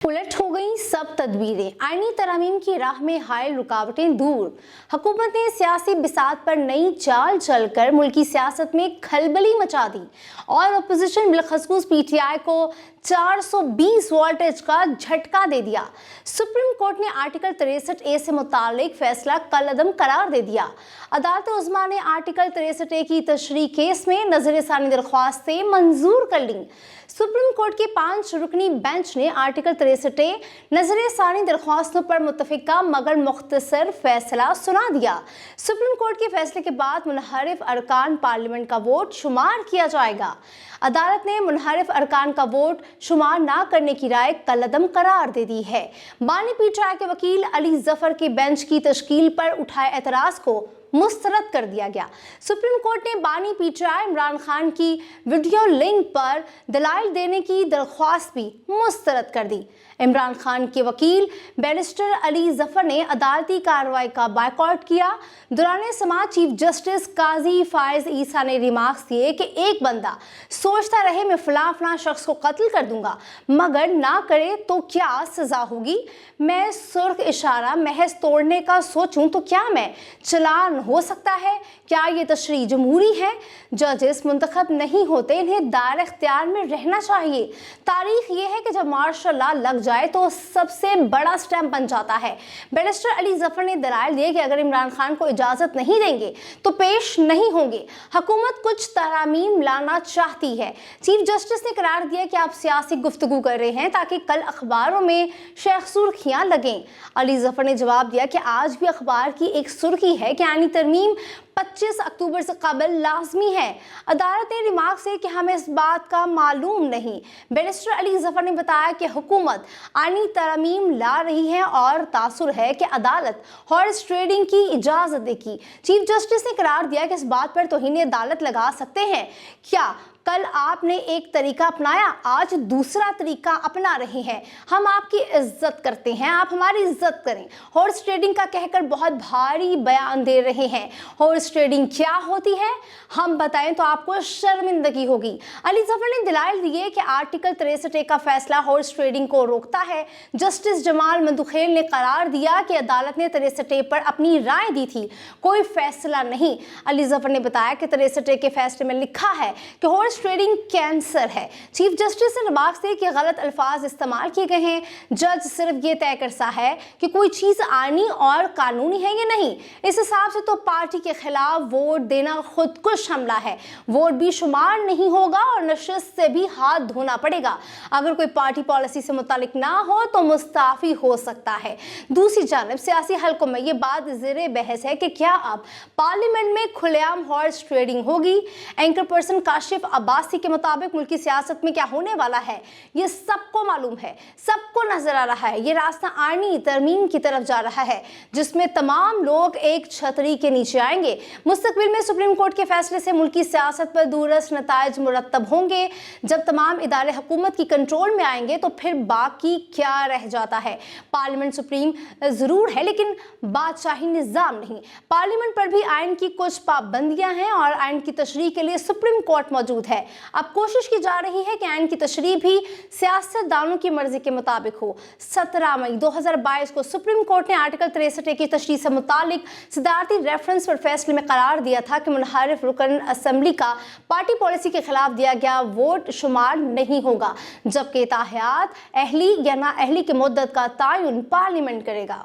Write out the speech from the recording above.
उलट हो गई सब तदबीरें, आईनी तरमीम की राह में हायल रुकावटें दूर। हुकूमत ने सियासी बिसात पर नई चाल चलकर मुल्की सियासत में खलबली मचा दी और अपोजिशन बिलखसूस पीटीआई को 420 वोल्टेज का झटका दे दिया। सुप्रीम कोर्ट ने आर्टिकल 63A से मुतालिक फैसला कलअदम करार दे दिया। अदालत उज़्मा ने आर्टिकल 63A की तशरीह केस में नजरसानी दरख्वास्तें मंजूर कर लीं। सुप्रीम कोर्ट के 5 रुकनी बेंच ने आर्टिकल 63A नजरसानी दरख्वास्तों पर मुत्तफिका मगर मुख्तसर फैसला सुना दिया। सुप्रीम कोर्ट के फैसले के बाद मुनहरिफ अरकान पार्लियामेंट का वोट शुमार किया जाएगा। अदालत ने मुनहरिफ अरकान का वोट शुमार न करने की राय कलअदम करार दे दी है। बानी पीटीआई के वकील अली जफर के बेंच की तश्कील पर उठाए एतराज को मुस्तरद कर दिया गया। सुप्रीम कोर्ट ने बानी पीटीआई इमरान खान की वीडियो लिंक पर दलाइल देने की दरख्वास्त भी मुस्तरद कर दी। इमरान खान के वकील बैरिस्टर अली जफर ने अदालती कार्रवाई का बायकॉट किया। दौरान समाअत चीफ जस्टिस काजी फायज ईसा ने रिमार्क्स दिए कि एक बंदा सोचता रहे मैं फलां शख्स को कत्ल कर दूंगा मगर ना करे तो क्या सजा होगी। मैं सुर्ख इशारा महज तोड़ने का सोचूं तो क्या मैं चलान हो सकता है। क्या ये तशरीह जमहूरी है? जजेस मुंतखब नहीं होते, इन्हें दायरे इख्तियार में रहना चाहिए। तारीख ये है कि जब मार्शल लॉ लग जाए तो सबसे बड़ा स्टैम्प बन जाता है। बैरिस्टर अली जफर ने दलाइल दिए कि अगर इमरान खान को इजाजत नहीं देंगे तो पेश नहीं होंगे। हुकूमत कुछ तरामीम लाना चाहती है। चीफ जस्टिस ने करार दिया कि आप सियासी गुफ्तगू कर रहे हैं ताकि कल अखबारों में शेख सुर्खियां लगें। अली जफर ने जवाब दिया कि आज भी अखबार की एक सुर्खी है कि आईनी तरमीम 25 अक्टूबर से कबल लाजमी है। अदालत ने रिमार्क से कि हमें इस बात का मालूम नहीं। बैरिस्टर अली जफर ने बताया कि हुकूमत आईनी तरमीम ला रही है और तासुर है कि अदालत हॉर्स ट्रेडिंग की इजाजत देगी। चीफ जस्टिस ने करार दिया कि इस बात पर तौहीन अदालत लगा सकते हैं। क्या कल आपने एक तरीका अपनाया, आज दूसरा तरीका अपना रहे हैं। हम आपकी इज्जत करते हैं, आप हमारी इज्जत करें। हॉर्स ट्रेडिंग का कहकर बहुत भारी बयान दे रहे हैं। हॉर्स ट्रेडिंग क्या होती है हम बताएं तो आपको शर्मिंदगी होगी। अली जफर ने दलाइल दिए कि आर्टिकल 63A का फैसला हॉर्स ट्रेडिंग को रोकता है। जस्टिस जमाल मंदुखेल ने करार दिया कि अदालत ने 63A पर अपनी राय दी थी, कोई फैसला नहीं। अली जफर ने बताया कि 63A के फैसले में लिखा है कि हॉर्स ट्रेडिंग कैंसर है। चीफ जस्टिस ने रिमार्क से कि गलत अल्फाज इस्तेमाल किए गए हैं। जज सिर्फ ये तय करता है कि कोई चीज आईनी और कानूनी है या नहीं। इस हिसाब से तो पार्टी के खिलाफ वोट देना खुदकुश हमला है। वोट भी शुमार नहीं होगा और नशिस्त से भी हाथ धोना पड़ेगा। अगर कोई पार्टी पॉलिसी से मुतालिक ना हो तो मुस्ताफी हो सकता है। दूसरी जानब सियासी हलकों में ये बात ज़ेरे बहस है कि क्या अब पार्लियामेंट में खुलेआम हॉर्स ट्रेडिंग होगी। एंकर पर्सन काशिफ अब्बासी के मुताबिक मुल्की सियासत में क्या होने वाला है ये सबको मालूम है, सबको नजर आ रहा है। ये रास्ता आईनी तरमीम की तरफ जा रहा है जिसमें तमाम लोग एक छतरी के नीचे आएंगे। मुस्तकबिल में सुप्रीम कोर्ट के फैसले से मुल्की सियासत पर दूरस नताइज मुरतब होंगे। जब तमाम इदारे हुकूमत की कंट्रोल में आएंगे तो फिर बाकी क्या रह जाता है। पार्लियामेंट सुप्रीम जरूर है लेकिन बादशाही निज़ाम नहीं। पार्लियामेंट पर भी आइन की कुछ पाबंदियां हैं और आइन की तशरीह के लिए सुप्रीम कोर्ट मौजूद है। अब कोशिश की जा रही है कि आइन की तशरीह भी सियासतदानों की मर्जी के मुताबिक हो। 17 मई 2022 को सुप्रीम कोर्ट ने आर्टिकल 63A की तशरीह से मुतालिक सदारती रेफरेंस पर फैसले में करार दिया था कि मुनहरिफ रुकन असम्बली का पार्टी पॉलिसी के खिलाफ दिया गया वोट शुमार नहीं होगा, जबकि ताहियात अहली या ना अहली की मुद्दत का तयन पार्लियामेंट करेगा।